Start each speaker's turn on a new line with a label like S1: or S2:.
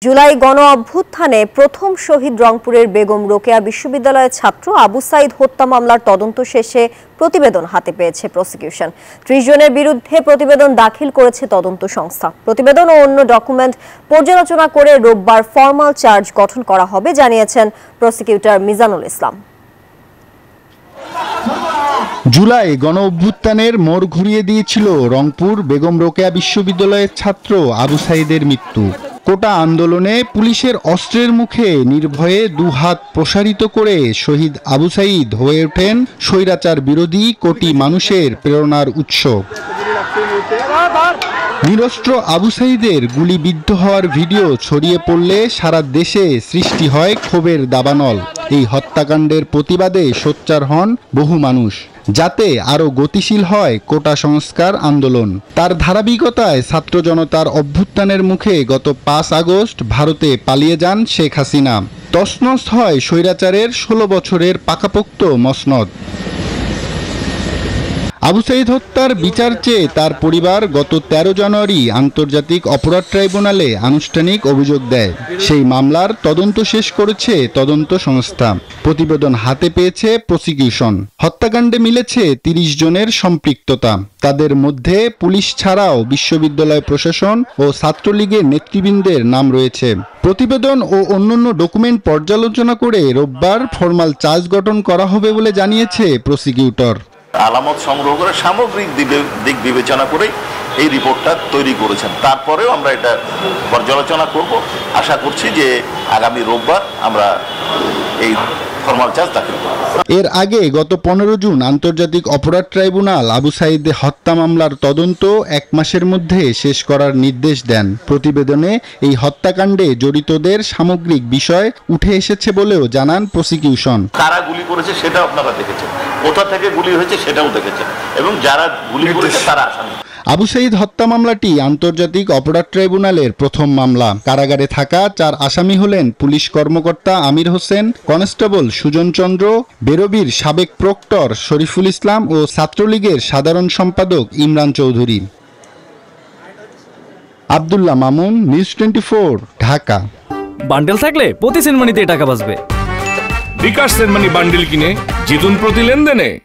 S1: জুলাই গণ অভ্যুত্থানে প্রথম শহীদ রংপুরের বেগম রোকেয়া বিশ্ববিদ্যালয়ের ছাত্র আবু সাইদ হত্যা মামলার তদন্ত শেষে প্রতিবেদন হাতে পেয়েছে প্রসিকিউশন। ৩০ জনের বিরুদ্ধে প্রতিবেদন দাখিল করেছে তদন্ত সংস্থা। প্রতিবেদন ও অন্য ডকুমেন্ট পর্যালোচনা করে রোববার ফরমাল চার্জ গঠন করা হবে জানিয়েছেন প্রসিকিউটর মিজানুল ইসলাম।
S2: জুলাই গণ অভ্যুত্থানের মোড় ঘুরিয়ে দিয়েছিল রংপুর বেগম রোকেয়া বিশ্ববিদ্যালয়ের ছাত্র আবু সাইদের মৃত্যু। কোটা আন্দোলনে পুলিশের অস্ত্রের মুখে নির্ভয়ে দুহাত প্রসারিত করে শহীদ আবু সাইদ হয়ে ওঠেন স্বৈরাচার বিরোধী কোটি মানুষের প্রেরণার উৎস। নিরস্ত্র আবু সাইদের গুলিবিদ্ধ হওয়ার ভিডিও ছড়িয়ে পড়লে সারা দেশে সৃষ্টি হয় ক্ষোভের দাবানল। এই হত্যাকাণ্ডের প্রতিবাদে সোচ্চার হন বহু মানুষ, যাতে আরও গতিশীল হয় কোটা সংস্কার আন্দোলন। তার ধারাবাহিকতায় ছাত্র জনতার অভ্যুত্থানের মুখে গত ৫ আগস্ট ভারতে পালিয়ে যান শেখ হাসিনা। তছনছ হয় স্বৈরাচারের ১৬ বছরের পাকাপোক্ত মসনদ। আবু সাইদ হত্যার বিচার চেয়ে তার পরিবার গত ১৩ জানুয়ারি আন্তর্জাতিক অপরাধ ট্রাইব্যুনালে আনুষ্ঠানিক অভিযোগ দেয়। সেই মামলার তদন্ত শেষ করেছে তদন্ত সংস্থা। প্রতিবেদন হাতে পেয়েছে প্রসিকিউশন। হত্যাকাণ্ডে মিলেছে ৩০ জনের সম্পৃক্ততা। তাদের মধ্যে পুলিশ ছাড়াও বিশ্ববিদ্যালয় প্রশাসন ও ছাত্রলীগের নেতৃবৃন্দের নাম রয়েছে। প্রতিবেদন ও অন্যান্য ডকুমেন্ট পর্যালোচনা করে রোববার ফরমাল চার্জ গঠন করা হবে বলে জানিয়েছে প্রসিকিউটর।
S3: আলামত সংগ্রহ করে সামগ্রিক দিক বিবেচনা করে এই রিপোর্টটা তৈরি করেছেন। তারপরেও আমরা এটা পর্যালোচনা করব। আশা করছি যে আগামী রোববার আমরা এই ফরমাল চার্জ দাখিল করব।
S2: এর আগে গত ১৫ জুন আন্তর্জাতিক অপরাধ ট্রাইব্যুনাল আবু সাইদের হত্যা মামলার তদন্ত ১ মাসের মধ্যে শেষ করার নির্দেশ দেন। প্রতিবেদনে এই হত্যাকাণ্ডে জড়িতদের সামগ্রিক বিষয় উঠে এসেছে বলেও জানান প্রসিকিউশন।
S3: কারা গুলি করেছে সেটাও আপনারা দেখেছেন, কোথা থেকে গুলি হয়েছে সেটাও দেখেছেন, এবং যারা গুলি করেছে তারা আসামি।
S2: আবু সাইদ হত্যা মামলাটি আন্তর্জাতিক অপরাধ ট্রাইব্যুনালের প্রথম মামলা। কারাগারে থাকা ৪ আসামি হলেন পুলিশ কর্মকর্তা আমির হোসেন, কনস্টেবল সুজন চন্দ্র, বেরবির সাবেক প্রক্টর শরীফুল ইসলাম ও ছাত্রলীগের সাধারণ সম্পাদক ইমরান চৌধুরী। আব্দুল্লাহ মামুন, নিউজ 24, ঢাকা।
S4: বান্ডেল থাকলে প্রতি সেনমানিতে টাকা বাঁচবে।
S5: বিকাশ সেনমানি বান্ডেল কিনে জিতুন প্রতি লেনদেনে।